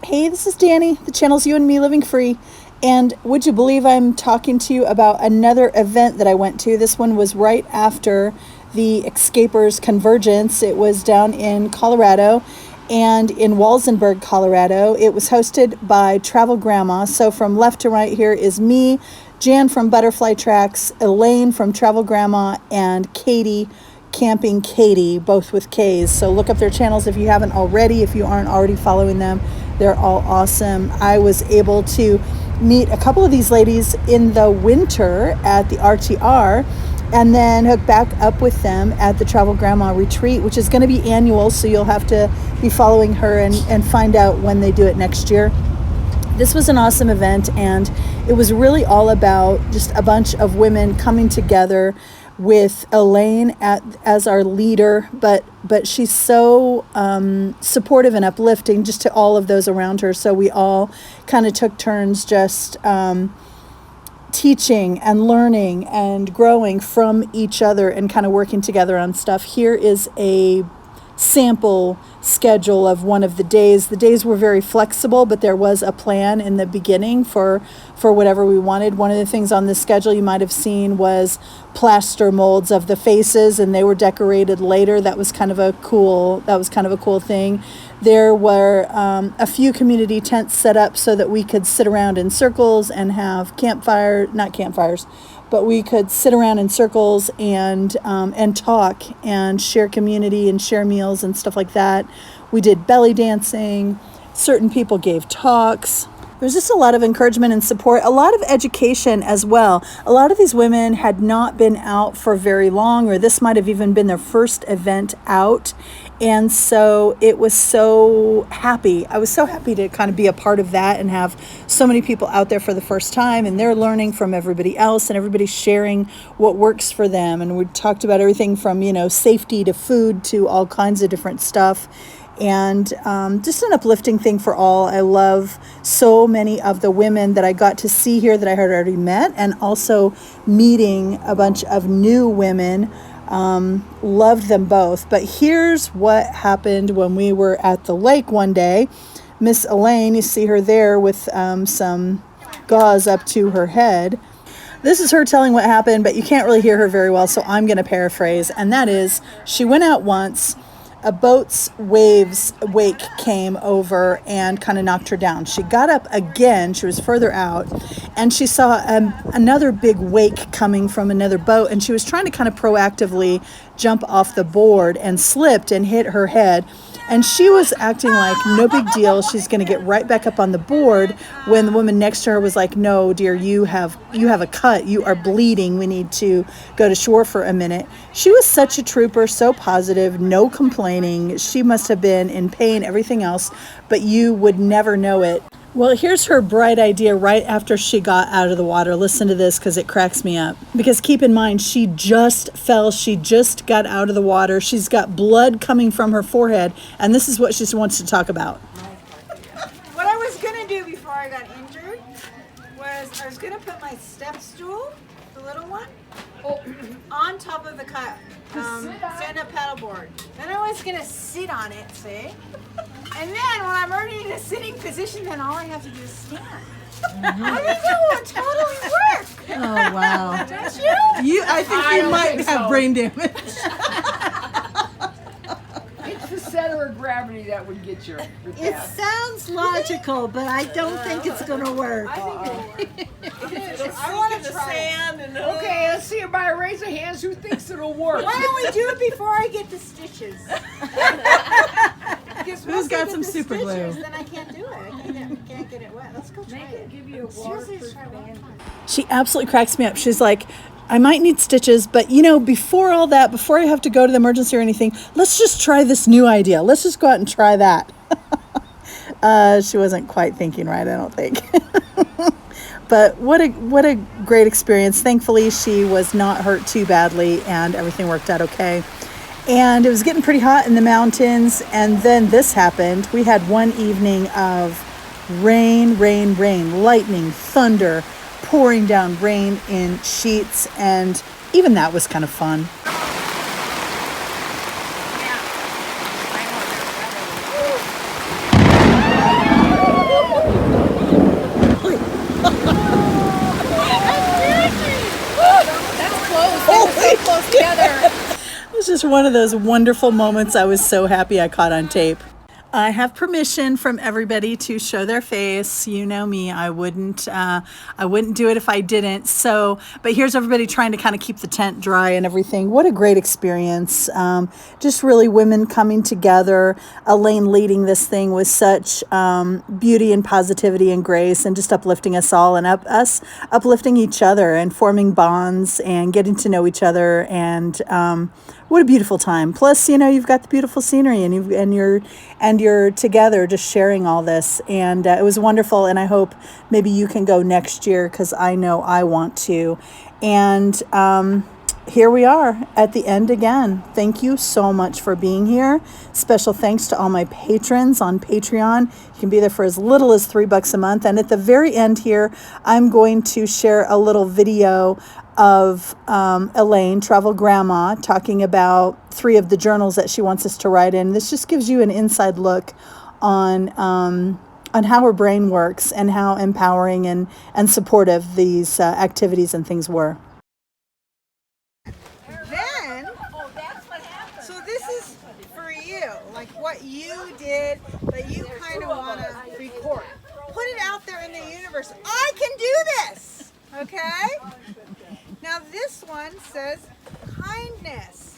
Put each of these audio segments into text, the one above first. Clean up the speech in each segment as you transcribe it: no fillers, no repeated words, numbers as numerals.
Hey, this is Dani. The channel's You and Me Living Free. And would you believe I'm talking to you about another event that I went to? This one was right after the Escapers Convergence. It was down in Colorado and in Walsenburg, Colorado. It was hosted by Travel Grandma. So from left to right here is me, Jan from Butterfly Tracks, Elaine from Travel Grandma, and Katie, Camping Katie, both with K's. So look up their channels if you haven't already. If you aren't already following them, they're all awesome. I was able to meet a couple of these ladies in the winter at the RTR and then hook back up with them at the Travel Grandma retreat, which is going to be annual, so you'll have to be following her and find out when they do it next year. This was an awesome event, and it was really all about just a bunch of women coming together with Elaine as our leader, but she's so supportive and uplifting just to all of those around her. So we all kind of took turns just teaching and learning and growing from each other and kind of working together on stuff. Here is a sample schedule of one of the days. The days were very flexible, but there was a plan in the beginning for whatever we wanted. One of the things on the schedule you might have seen was plaster molds of the faces, and they were decorated later. That was kind of a cool thing. There were a few community tents set up so that we could sit around in circles and have not campfires, but we could sit around in circles and talk and share community and share meals and stuff like that. We did belly dancing. Certain people gave talks. There's just a lot of encouragement and support, a lot of education as well. A lot of these women had not been out for very long, or this might have even been their first event out. And so I was so happy to kind of be a part of that and have so many people out there for the first time, and they're learning from everybody else and everybody sharing what works for them. And we talked about everything from, safety to food to all kinds of different stuff. And just an uplifting thing for all. I love so many of the women that I got to see here that I had already met, and also meeting a bunch of new women. Loved them both. But here's what happened when we were at the lake one day. Miss Elaine, you see her there with some gauze up to her head. This is her telling what happened, but you can't really hear her very well, so I'm going to paraphrase. And that is, she went out once. A boat's wake came over and kind of knocked her down. She got up again. She was further out, and she saw another big wake coming from another boat, and she was trying to kind of proactively jump off the board and slipped and hit her head. And she was acting like no big deal. She's going to get right back up on the board, when the woman next to her was like, "No, dear, you have a cut. You are bleeding. We need to go to shore for a minute." She was such a trooper, so positive, no complaining. She must have been in pain, everything else, but you would never know it. Well, here's her bright idea right after she got out of the water. Listen to this, because it cracks me up. Because keep in mind, she just fell. She just got out of the water. She's got blood coming from her forehead. And this is what she wants to talk about. What I was going to do before I got injured was I was going to put my step stool, the little one, on top of the stand-up paddleboard. Then I was going to sit on it, see? And then when I'm already in a sitting position, then all I have to do is stand. I think that would totally work. Oh, wow. Don't you? I think you might have brain damage. It's the center of gravity that would get you. It sounds logical, but I don't think it's going to work. I think I want to try it. Okay, let's see by a raise of hands who thinks it'll work. Why don't we do it before I get the stitches? Who's got some super glue? Then I can't do it. I can't get it wet. Let's go try it. Give you a Seriously, try one. She absolutely cracks me up. She's like, "I might need stitches, but before all that, before I have to go to the emergency or anything, let's just try this new idea. Let's just go out and try that." She wasn't quite thinking right, I don't think. But what a great experience. Thankfully, she was not hurt too badly, and everything worked out okay. And it was getting pretty hot in the mountains, and then this happened. We had one evening of rain, lightning, thunder, pouring down rain in sheets, and even that was kind of fun. just one of those wonderful moments I was so happy I caught on tape. I have permission from everybody to show their face. You know me, I wouldn't do it if I didn't. So, but here's everybody trying to kind of keep the tent dry and everything. What a great experience. Just really women coming together. Elaine leading this thing with such beauty and positivity and grace, and just uplifting us all, and us uplifting each other and forming bonds and getting to know each other. And what a beautiful time. Plus, you know, you've got the beautiful scenery, and you're together just sharing all this. And it was wonderful. And I hope maybe you can go next year, because I know I want to. And here we are at the end again. Thank you so much for being here. Special thanks to all my patrons on Patreon. You can be there for as little as $3 a month. And at the very end here, I'm going to share a little video of Elaine, Travel Grandma, talking about 3 of the journals that she wants us to write in. This just gives you an inside look on how her brain works and how empowering and supportive these activities and things were. Then, so this is for you, like what you did that you kind of want to record. Put it out there in the universe. I can do this, okay? Now this one says kindness.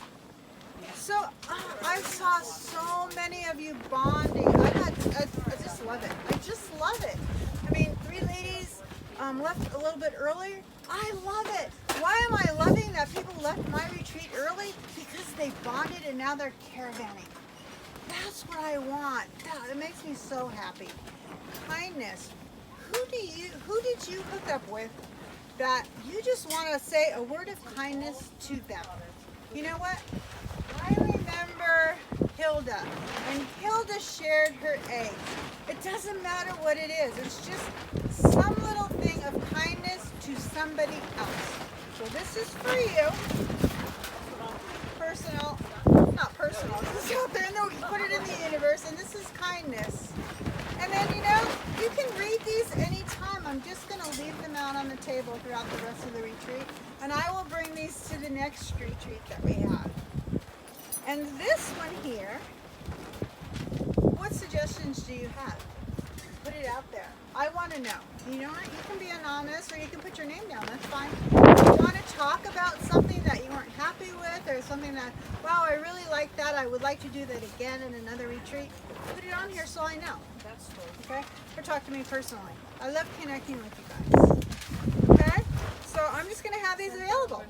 So I saw so many of you bonding. I just love it. I just love it. I mean, 3 ladies left a little bit earlier. I love it. Why am I loving that people left my retreat early? Because they bonded and now they're caravanning. That's what I want. It makes me so happy. Kindness. Who did you hook up with that you just want to say a word of kindness to them? You know what? I remember Hilda, and Hilda shared her eggs. It doesn't matter what it is. It's just some little thing of kindness to somebody else. So this is for you. Personal, not personal. This is out there. No, you put it in the universe, and this is kindness. And then, you know, you can read these anytime. I'm just going to leave them out on the table throughout the rest of the retreat. And I will bring these to the next retreat that we have. And this one here, what suggestions do you have? Put it out there. I want to know. You know what? You can be anonymous, or you can put your name down. That's fine. If you want to talk about something that you weren't happy with, or something that, wow, I really like that, I would like to do that again in another retreat, put it on here so I know. That's cool. Okay? Or talk to me personally. I love connecting with you guys. Okay? So I'm just going to have these available.